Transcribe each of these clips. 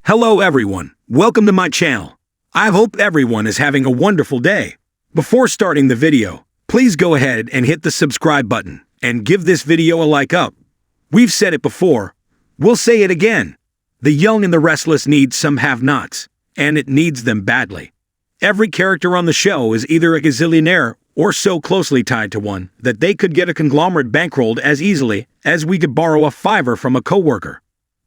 Hello everyone, welcome to my channel. I hope everyone is having a wonderful day. Before starting the video, please go ahead and hit the subscribe button and give this video a like up. We've said it before, we'll say it again. The young and the restless need some have-nots, and it needs them badly. Every character on the show is either a gazillionaire or so closely tied to one that they could get a conglomerate bankrolled as easily as we could borrow a fiver from a coworker.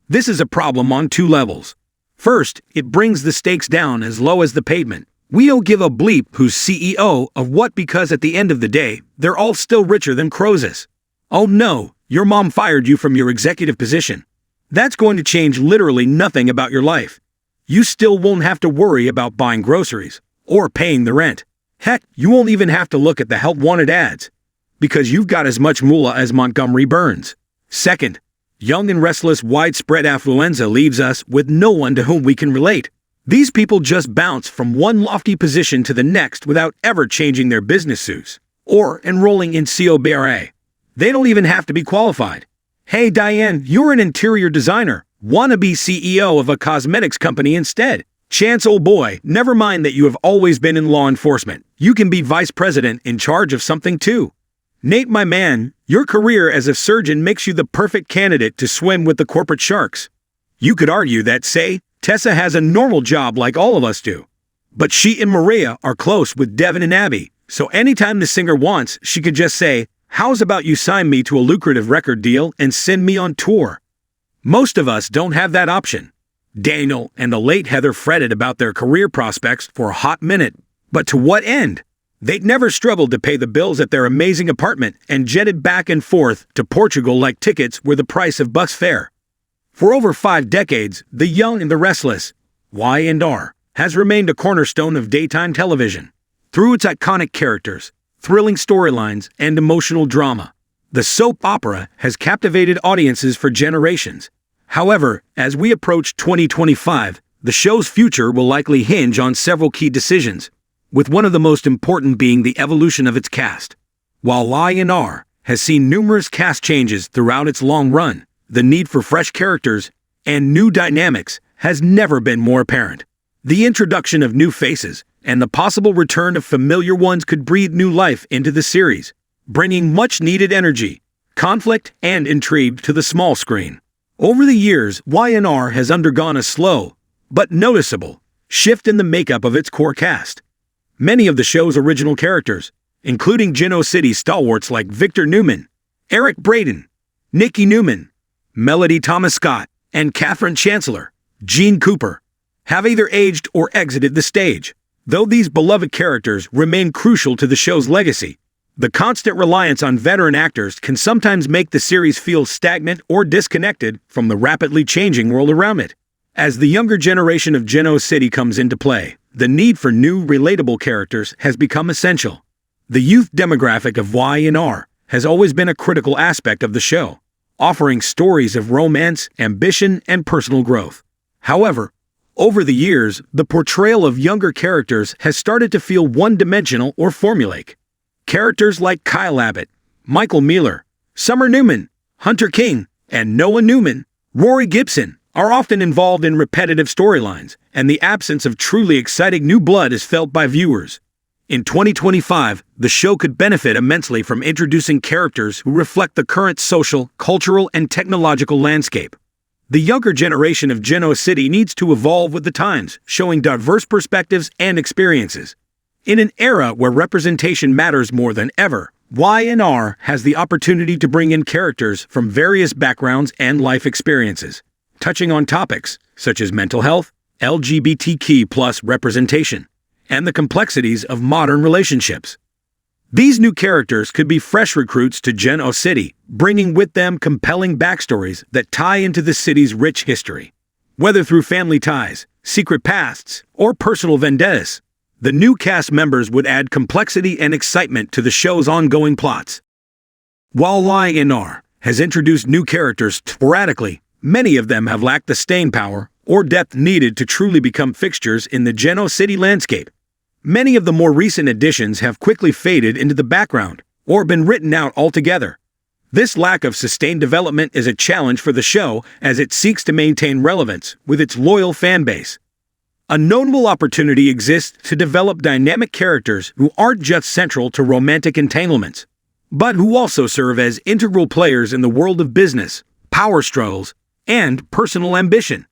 This is a problem on two levels. First, it brings the stakes down as low as the pavement. We don't give a bleep who's CEO of what because at the end of the day, they're all still richer than Croesus. Oh no, your mom fired you from your executive position. That's going to change literally nothing about your life. You still won't have to worry about buying groceries or paying the rent. Heck, you won't even have to look at the help wanted ads because you've got as much moolah as Montgomery Burns. Second, young and restless widespread affluenza leaves us with no one to whom we can relate. These people just bounce from one lofty position to the next without ever changing their business suits or enrolling in COBRA. They don't even have to be qualified. Hey Diane, you're an interior designer. Wanna be CEO of a cosmetics company instead? Chance, old boy, never mind that you have always been in law enforcement. You can be vice president in charge of something too. Nate, my man, your career as a surgeon makes you the perfect candidate to swim with the corporate sharks. You could argue that, say, Tessa has a normal job like all of us do. But she and Maria are close with Devin and Abby, so anytime the singer wants, she could just say, "How's about you sign me to a lucrative record deal and send me on tour?" Most of us don't have that option. Daniel and the late Heather fretted about their career prospects for a hot minute, but to what end? They'd never struggled to pay the bills at their amazing apartment and jetted back and forth to Portugal like tickets were the price of bus fare. For over 5 decades, The Young and the Restless, Y&R, has remained a cornerstone of daytime television. Through its iconic characters, thrilling storylines, and emotional drama, the soap opera has captivated audiences for generations. However, as we approach 2025, the show's future will likely hinge on several key decisions, with one of the most important being the evolution of its cast. While Y&R has seen numerous cast changes throughout its long run, the need for fresh characters and new dynamics has never been more apparent. The introduction of new faces and the possible return of familiar ones could breathe new life into the series, bringing much-needed energy, conflict, and intrigue to the small screen. Over the years, Y&R has undergone a slow, but noticeable, shift in the makeup of its core cast. Many of the show's original characters, including Geno City stalwarts like Victor Newman, Eric Braeden, Nikki Newman, Melody Thomas Scott, and Katherine Chancellor, Gene Cooper, have either aged or exited the stage. Though these beloved characters remain crucial to the show's legacy, the constant reliance on veteran actors can sometimes make the series feel stagnant or disconnected from the rapidly changing world around it. As the younger generation of Geno City comes into play, the need for new, relatable characters has become essential. The youth demographic of Y&R has always been a critical aspect of the show, offering stories of romance, ambition, and personal growth. However, over the years, the portrayal of younger characters has started to feel one-dimensional or formulaic. Characters like Kyle Abbott, Michael Mealer, Summer Newman, Hunter King, and Noah Newman, Rory Gibson, are often involved in repetitive storylines, and the absence of truly exciting new blood is felt by viewers. In 2025, the show could benefit immensely from introducing characters who reflect the current social, cultural, and technological landscape. The younger generation of Geno City needs to evolve with the times, showing diverse perspectives and experiences. In an era where representation matters more than ever, Y&R has the opportunity to bring in characters from various backgrounds and life experiences, touching on topics such as mental health, LGBTQ+ representation, and the complexities of modern relationships. These new characters could be fresh recruits to Geno City, bringing with them compelling backstories that tie into the city's rich history. Whether through family ties, secret pasts, or personal vendettas, the new cast members would add complexity and excitement to the show's ongoing plots. While Y&R has introduced new characters sporadically, many of them have lacked the staying power or depth needed to truly become fixtures in the Geno City landscape. Many of the more recent additions have quickly faded into the background or been written out altogether. This lack of sustained development is a challenge for the show as it seeks to maintain relevance with its loyal fan base. A notable opportunity exists to develop dynamic characters who aren't just central to romantic entanglements, but who also serve as integral players in the world of business, power struggles, and personal ambition.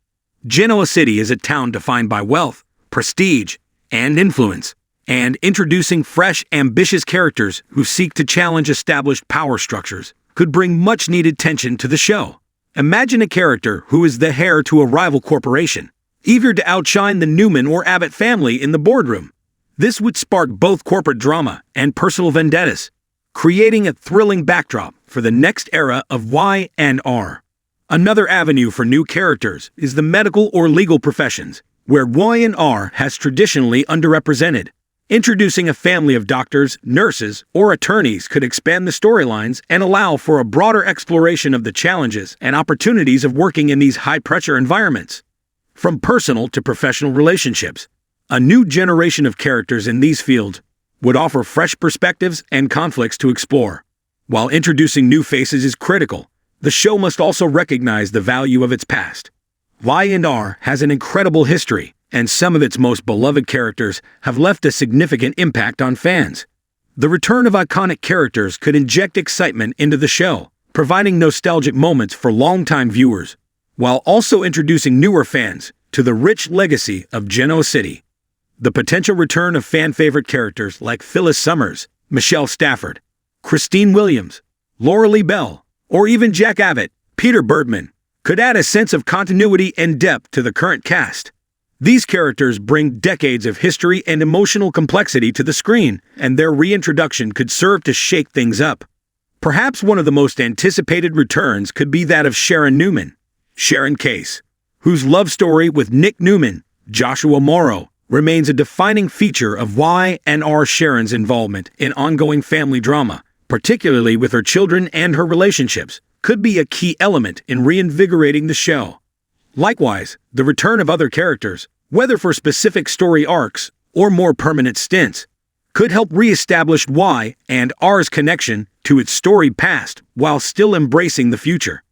Genoa City is a town defined by wealth, prestige, and influence, and introducing fresh, ambitious characters who seek to challenge established power structures could bring much-needed tension to the show. Imagine a character who is the heir to a rival corporation, eager to outshine the Newman or Abbott family in the boardroom. This would spark both corporate drama and personal vendettas, creating a thrilling backdrop for the next era of Y&R. Another avenue for new characters is the medical or legal professions, where Y&R has traditionally underrepresented. Introducing a family of doctors, nurses, or attorneys could expand the storylines and allow for a broader exploration of the challenges and opportunities of working in these high-pressure environments. From personal to professional relationships, a new generation of characters in these fields would offer fresh perspectives and conflicts to explore. While introducing new faces is critical, the show must also recognize the value of its past. Y&R has an incredible history, and some of its most beloved characters have left a significant impact on fans. The return of iconic characters could inject excitement into the show, providing nostalgic moments for longtime viewers, while also introducing newer fans to the rich legacy of Genoa City. The potential return of fan-favorite characters like Phyllis Summers, Michelle Stafford, Christine Williams, Laura Lee Bell, or even Jack Abbott, Peter Bergman, could add a sense of continuity and depth to the current cast. These characters bring decades of history and emotional complexity to the screen, and their reintroduction could serve to shake things up. Perhaps one of the most anticipated returns could be that of Sharon Newman, Sharon Case, whose love story with Nick Newman, Joshua Morrow, remains a defining feature of Y&R. Sharon's involvement in ongoing family drama, particularly with her children and her relationships, could be a key element in reinvigorating the show. Likewise, the return of other characters, whether for specific story arcs or more permanent stints, could help re-establish Y&R's connection to its storied past while still embracing the future.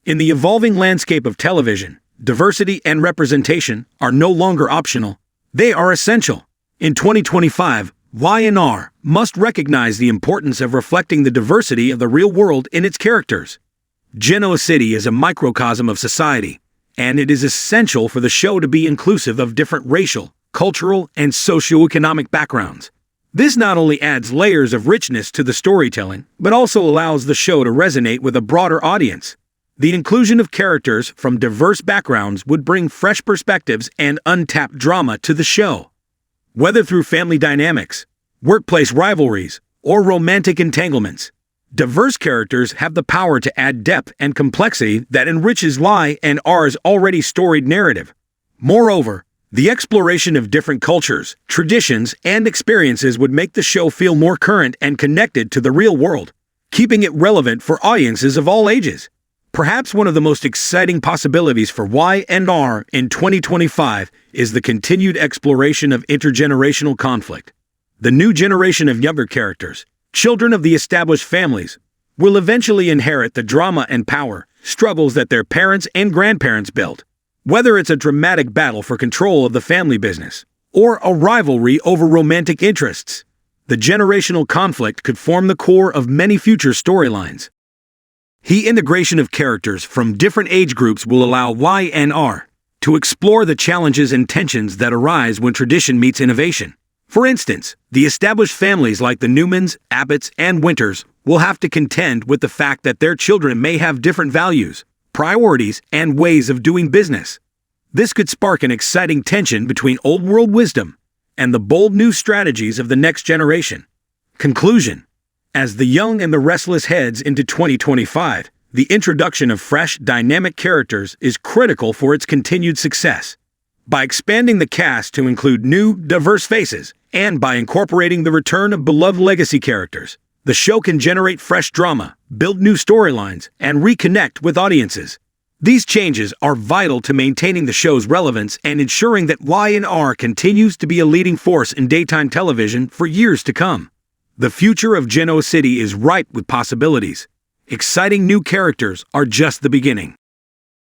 In the evolving landscape of television, diversity and representation are no longer optional. They are essential. In 2025, Y&R must recognize the importance of reflecting the diversity of the real world in its characters. Genoa City is a microcosm of society, and it is essential for the show to be inclusive of different racial, cultural, and socioeconomic backgrounds. This not only adds layers of richness to the storytelling, but also allows the show to resonate with a broader audience. The inclusion of characters from diverse backgrounds would bring fresh perspectives and untapped drama to the show. Whether through family dynamics, workplace rivalries, or romantic entanglements, diverse characters have the power to add depth and complexity that enriches Y&R's already storied narrative. Moreover, the exploration of different cultures, traditions, and experiences would make the show feel more current and connected to the real world, keeping it relevant for audiences of all ages. Perhaps one of the most exciting possibilities for Y&R in 2025 is the continued exploration of intergenerational conflict. The new generation of younger characters, children of the established families, will eventually inherit the drama and power struggles that their parents and grandparents built. Whether it's a dramatic battle for control of the family business or a rivalry over romantic interests, the generational conflict could form the core of many future storylines. The integration of characters from different age groups will allow Y&R to explore the challenges and tensions that arise when tradition meets innovation. For instance, the established families like the Newmans, Abbotts, and Winters will have to contend with the fact that their children may have different values, priorities, and ways of doing business. This could spark an exciting tension between old-world wisdom and the bold new strategies of the next generation. Conclusion: as the young and the restless heads into 2025, the introduction of fresh, dynamic characters is critical for its continued success. By expanding the cast to include new, diverse faces, and by incorporating the return of beloved legacy characters, the show can generate fresh drama, build new storylines, and reconnect with audiences. These changes are vital to maintaining the show's relevance and ensuring that Y&R continues to be a leading force in daytime television for years to come. The future of Genoa City is ripe with possibilities. Exciting new characters are just the beginning.